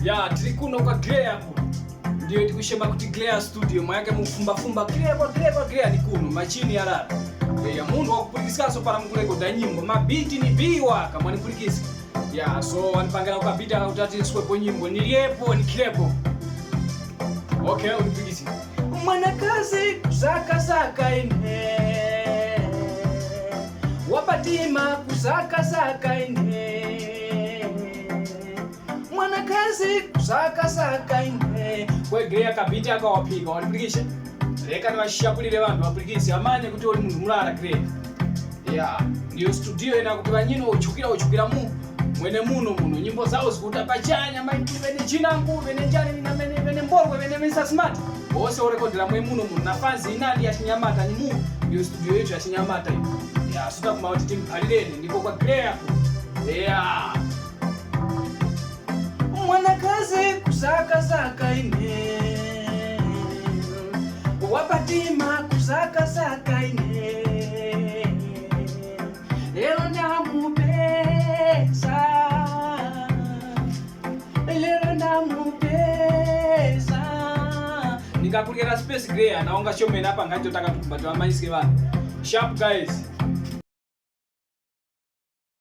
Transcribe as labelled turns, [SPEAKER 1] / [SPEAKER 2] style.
[SPEAKER 1] Ya tiri kuno kwa Glare hapo. Ndio tikushema kuti Glare studio mayake mufumba Glare ni kuno machini ya rara. Ya mundu wakupulikaso para mkuleko da nyimbo mabiti ni biwa kama nipulikisi. Ya so wanipangana ukapita utati swepo nyimbo niliepo nikilepo. Okay, unipulikisi. Mwanakazi kusaka ine wapatima kusaka ine mwanakazi kusaka ine kwegea kapiti akawapiga wanipulikisha leka niwashapulile vantu wapulikisi amanye kuti oli mundu mulala Glare. Ya ndiyo studio ina kuti vanyino uchukira mwene muno nyimbo zawo zikuta pachanya maiki vene chinangu vene njani vene mborwe vene Mr. Smart ose orekodera mwe muno na fanzi inandi ya Chinyamata ni mu ndiyo studio yetu ya Chinyamata hiyo. Ya suta kumauti timpalileni ndipo kwa Glare. Ya mwanakazi kusaka ine wapatima kusaka ine lero ndamupeza nikakulira space Glare naonga shomena hapa ngacho taka tukumbatiwa maisike bana. Sharp guys.